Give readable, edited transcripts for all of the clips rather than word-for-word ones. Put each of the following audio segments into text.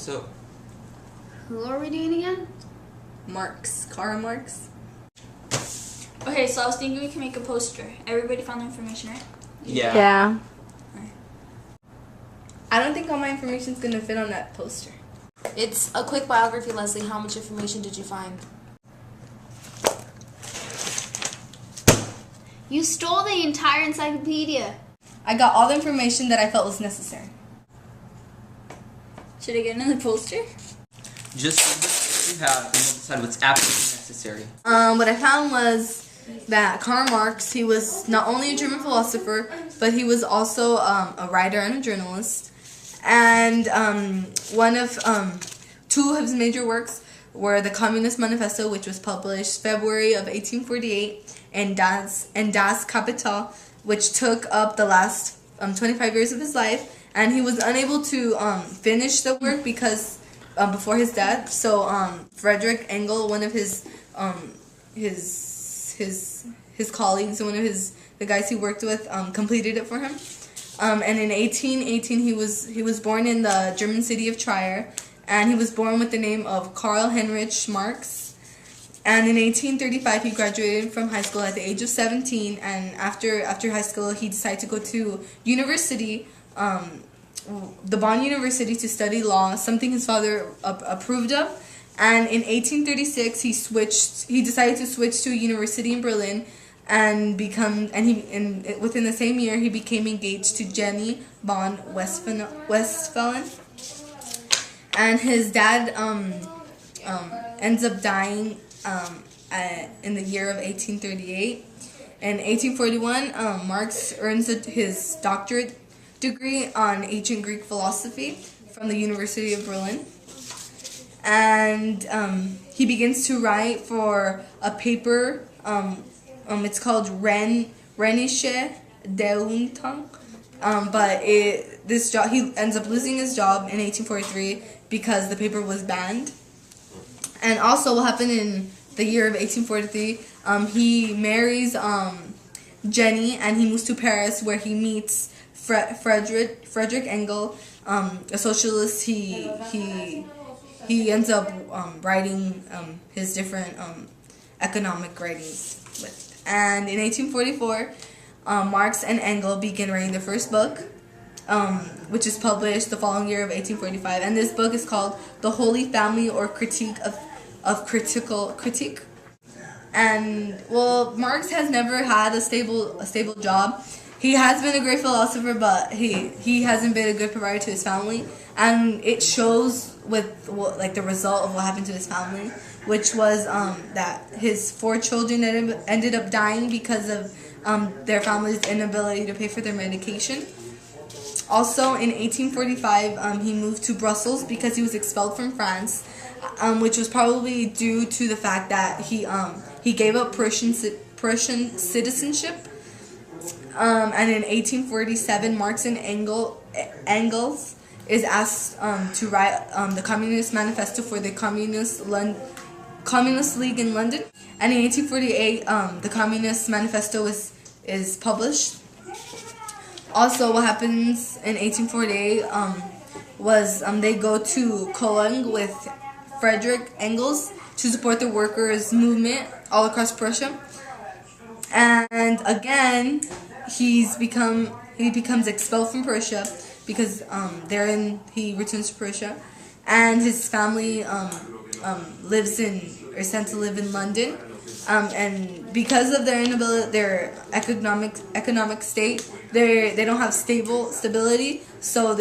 So, Who are we doing again? Marx. Karl Marx. Okay, so I was thinking we can make a poster. Everybody found the information, right? yeah. I don't think all my information's gonna fit on that poster. It's a quick biography, Leslie. How much information did you find? You stole the entire encyclopedia. I got all the information that I felt was necessary. Should I get another poster? Just what you have and we'll decide what's absolutely necessary. What I found was that Karl Marx, he was not only a German philosopher, but he was also a writer and a journalist. And two of his major works were the Communist Manifesto, which was published February of 1848, and Das Kapital, which took up the last 25 years of his life. And he was unable to finish the work because before his death. So Friedrich Engels, one of his colleagues, one of the guys he worked with, completed it for him. And in 1818, he was born in the German city of Trier, and he was born with the name of Karl Heinrich Marx. And in 1835, he graduated from high school at the age of 17. And after high school, he decided to go to university, the Bonn University, to study law, something his father approved of. And in 1836, he decided to switch to a university in Berlin, and within the same year he became engaged to Jenny von Westphalen. And his dad ends up dying in the year of 1838. In 1841, Marx earns his doctorate degree on ancient Greek philosophy from the University of Berlin. And he begins to write for a paper. It's called Rheinische Deutung. But he ends up losing his job in 1843 because the paper was banned. And also, what happened in the year of 1843? He marries Jenny, and he moves to Paris, where he meets Friedrich Engels, a socialist. He ends up writing his different economic writings with. And in 1844, Marx and Engels begin writing their first book, which is published the following year of 1845. And this book is called The Holy Family, or Critique of Critique. And well, Marx has never had a stable job. He has been a great philosopher, but he hasn't been a good provider to his family, and it shows with the result of what happened to his family, which was that his 4 children ended up dying because of their family's inability to pay for their medication. Also, in 1845, he moved to Brussels because he was expelled from France, which was probably due to the fact that he gave up Prussian citizenship. And in 1847, Marx and Engels is asked to write the Communist Manifesto for the Communist League in London. And in 1848, the Communist Manifesto is published. Also, what happens in 1848 was they go to Cologne with Friedrich Engels to support the workers' movement all across Prussia. And again, he becomes expelled from Prussia because he returns to Prussia, and his family is sent to live in London, and because of their inability, their economic state, they don't have stability, so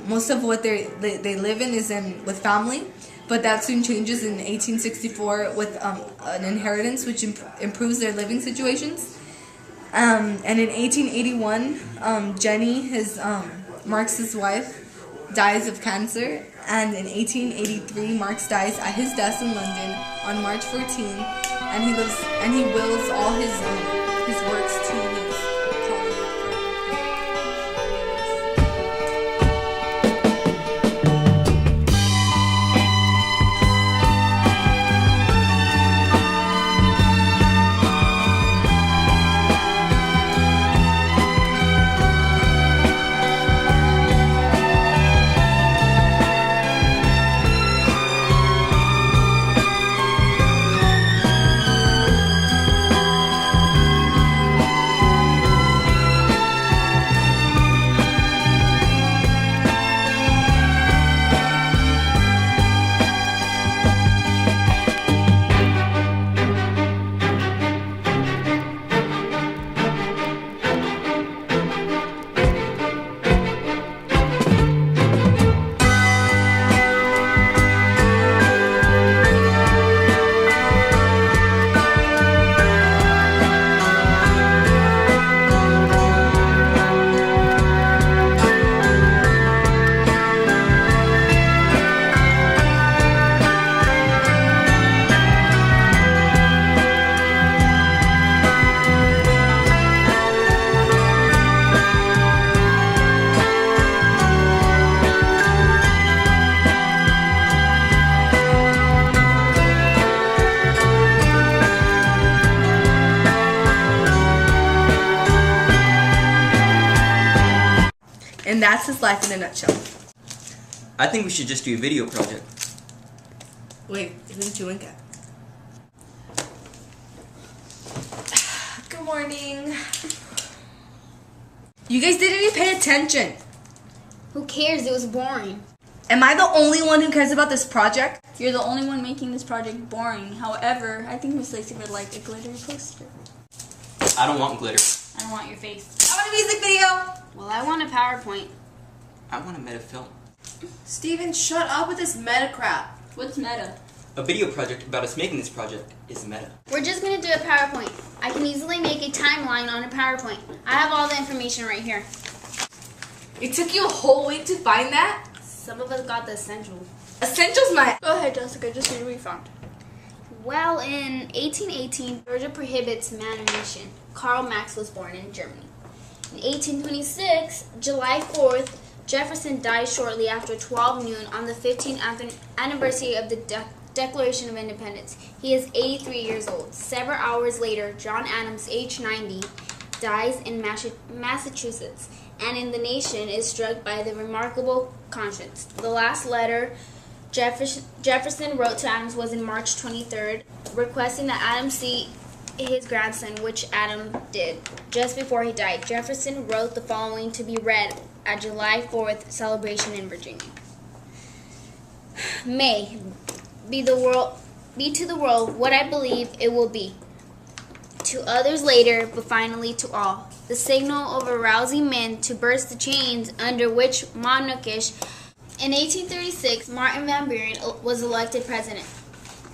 most of what they live in is with family. But that soon changes in 1864 with an inheritance, which improves their living situations. And in 1881, Jenny, Marx's wife, dies of cancer. And in 1883, Marx dies at his desk in London on March 14th, and he wills all his works to his And that's his life in a nutshell. I think we should just do a video project. Wait, who did you wink at? Good morning. You guys didn't even pay attention. Who cares? It was boring. Am I the only one who cares about this project? You're the only one making this project boring. However, I think Miss Lacy would like a glittery poster. I don't want glitter. I don't want your face. I want a music video. Well, I want a PowerPoint. I want a meta film. Steven, shut up with this meta crap. What's meta? A video project about us making this project is meta. We're just going to do a PowerPoint. I can easily make a timeline on a PowerPoint. I have all the information right here. It took you a whole week to find that? Some of us got the essentials. Essentials, my... Go ahead, Jessica. Just read what you found. Well, in 1818, Georgia prohibits manumission. Karl Marx was born in Germany. In 1826, July 4th, Jefferson died shortly after 12 noon on the 15th anniversary of the Declaration of Independence. He is 83 years old. Several hours later, John Adams, age 90, dies in Massachusetts, and in the nation is struck by the remarkable conscience. The last letter Jefferson wrote to Adams was in March 23rd, requesting that Adams see his grandson, which Adams did. Just before he died, Jefferson wrote the following to be read at July 4th celebration in Virginia. May be to the world what I believe it will be. To others later, but finally to all. The signal of arousing men to burst the chains under which monarchish. In 1836, Martin Van Buren was elected president.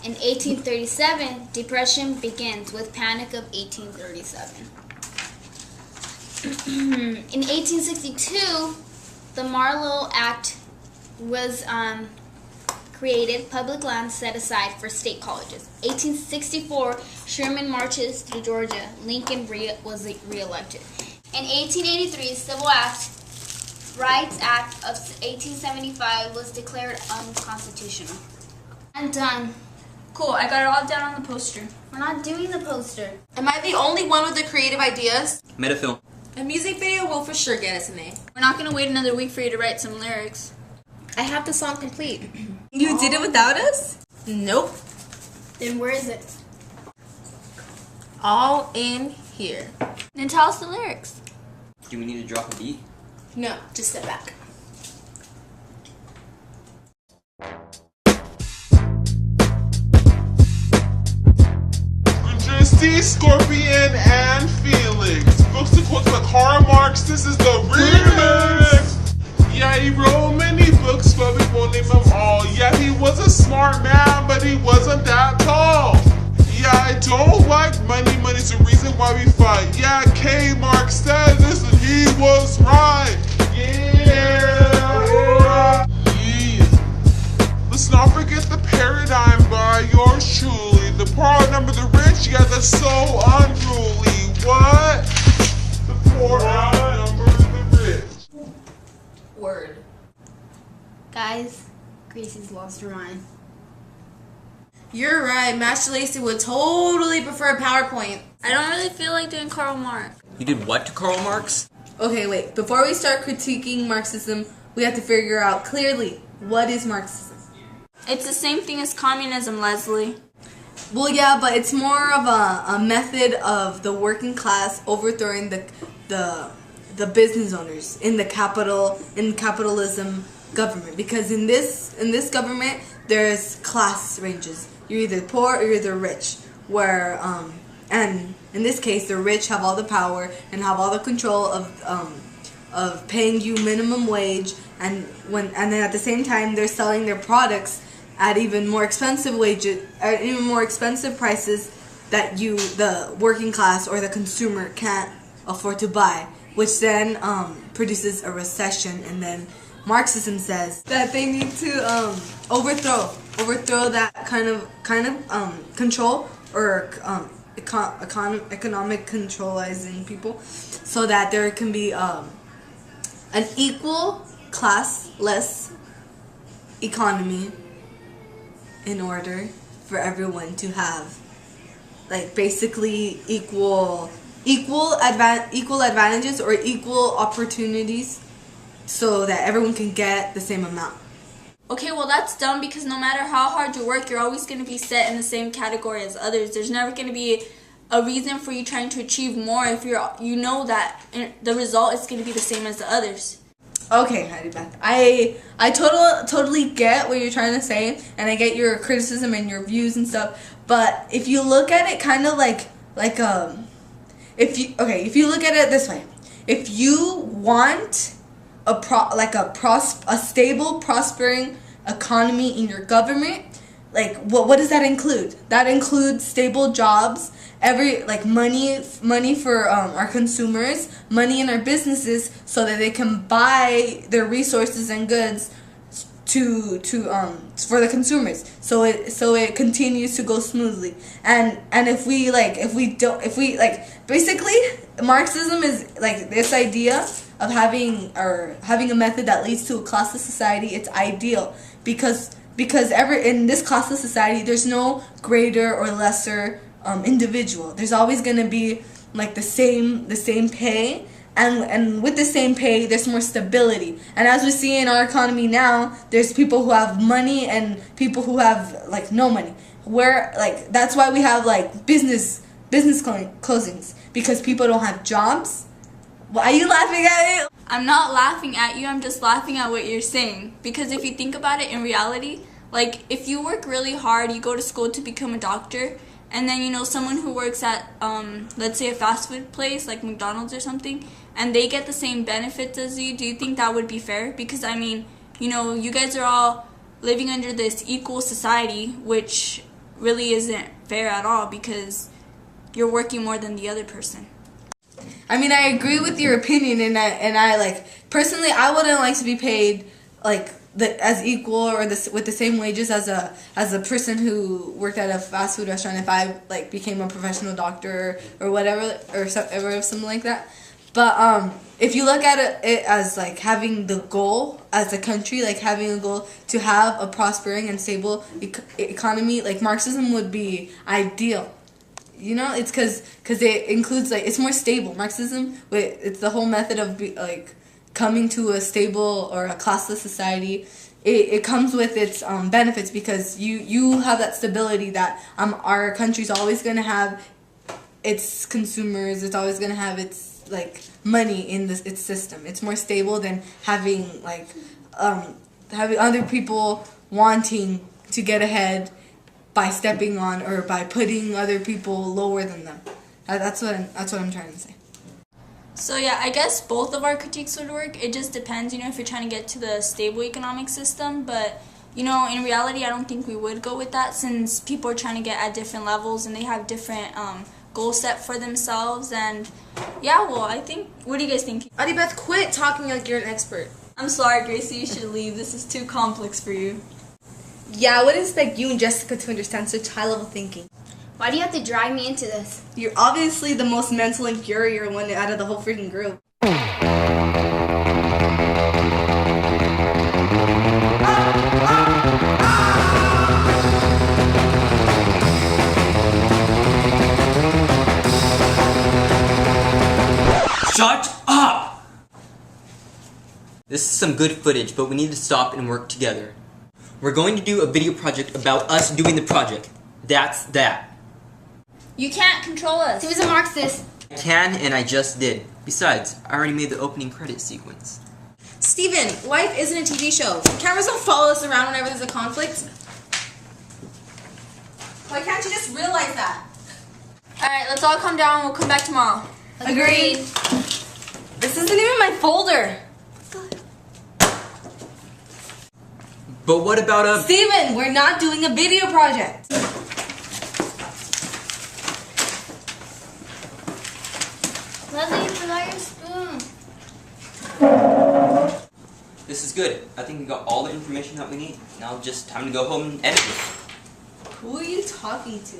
In 1837, Depression begins with Panic of 1837. In 1862, the Marlowe Act was created, public lands set aside for state colleges. 1864, Sherman marches through Georgia. Lincoln was re-elected. In 1883, Civil Rights Act of 1875 was declared unconstitutional. And done. Cool. I got it all down on the poster. We're not doing the poster. Am I the only one with the creative ideas? Meta film. A music video will for sure get us an A. We're not going to wait another week for you to write some lyrics. I have the song complete. You did it without us? Nope. Then where is it? All in here. Then tell us the lyrics. Do we need to drop a beat? No, just step back. Majesty, Scorpion, and Felix. Books and quotes by Karl Marx. This is the remix. Yeah, he wrote many books, but we won't name them all. Yeah, he was a smart man, but he wasn't that tall. Yeah, I don't like money. Money's the reason why we fight. Yeah, K. Marx said this and he was right. Yeah. Let's not forget the paradigm by yours truly. The poor outnumber the rich, yeah, that's so unruly. What? The poor outnumber the rich. Word. Guys, Gracie's lost her mind. You're right. Master Lacy would totally prefer PowerPoint. I don't really feel like doing Karl Marx. You did what to Karl Marx? Okay, wait. Before we start critiquing Marxism, we have to figure out clearly, what is Marxism? It's the same thing as communism, Leslie. Well, yeah, but it's more of a method of the working class overthrowing the business owners in capitalism government. Because in this government, there's class ranges. You're either poor or you're either rich. Where and in this case, the rich have all the power and have all the control of paying you minimum wage, and then at the same time they're selling their products at even more expensive wages, at even more expensive prices that the working class or the consumer can't afford to buy, which then produces a recession. And then Marxism says that they need to overthrow that kind of control or economic controlizing people, so that there can be an equal class-less economy, in order for everyone to have, like, basically equal advantages or equal opportunities so that everyone can get the same amount. Okay, well that's dumb because no matter how hard you work, you're always going to be set in the same category as others. There's never going to be a reason for you trying to achieve more if you know that the result is going to be the same as the others. Okay, Heidi Beth. I totally get what you're trying to say, and I get your criticism and your views and stuff. But if you look at it kind of if you look at it this way, if you want a stable, prospering economy in your government, like what does that include? That includes stable jobs, money for our consumers, money in our businesses, so that they can buy their resources and goods for the consumers, so it continues to go smoothly. And if we basically Marxism is like this idea of having a method that leads to a classless society. It's ideal because in this classless society there's no greater or lesser individual. There's always going to be like the same pay, and with the same pay there's more stability. And as we see in our economy now, there's people who have money and people who have like no money. That's why we have like business closings, because people don't have jobs. Why are you laughing at me? I'm not laughing at you, I'm just laughing at what you're saying. Because if you think about it in reality, like if you work really hard, you go to school to become a doctor, and then someone who works at let's say a fast food place like McDonald's or something, and they get the same benefits as you, do you think that would be fair? Because you guys are all living under this equal society, which really isn't fair at all because you're working more than the other person. I mean, I agree with your opinion, and I personally, I wouldn't like to be paid as equal or with the same wages as a person who worked at a fast food restaurant if I became a professional doctor or whatever or something like that. But if you look at it as having the goal as a country, having a goal to have a prospering and stable economy, Marxism would be ideal. It's because it includes it's more stable. Marxism, it's the whole method of coming to a stable or a classless society. It comes with its benefits, because you have that stability that our country's always going to have its consumers. It's always going to have its money in its system. It's more stable than having having other people wanting to get ahead by stepping on or by putting other people lower than them. That's what I'm trying to say. So yeah, I guess both of our critiques would work. It just depends, if you're trying to get to the stable economic system. But, in reality, I don't think we would go with that, since people are trying to get at different levels and they have different goals set for themselves. And yeah, well, I think, what do you guys think? Adibeth, quit talking like you're an expert. I'm sorry, Gracie, you should leave. This is too complex for you. Yeah, I wouldn't expect you and Jessica to understand such high-level thinking. Why do you have to drag me into this? You're obviously the most mentally inferior one out of the whole freaking group. Shut up! This is some good footage, but we need to stop and work together. We're going to do a video project about us doing the project. That's that. You can't control us. He was a Marxist. I can, and I just did. Besides, I already made the opening credit sequence. Steven, life isn't a TV show. The cameras don't follow us around whenever there's a conflict. Why can't you just realize that? Alright, let's all calm down. We'll come back tomorrow. Agreed. This isn't even my folder. But what about Steven, we're not doing a video project. Leslie, forgot your spoon. This is good. I think we got all the information that we need. Now just time to go home and edit it. Who are you talking to?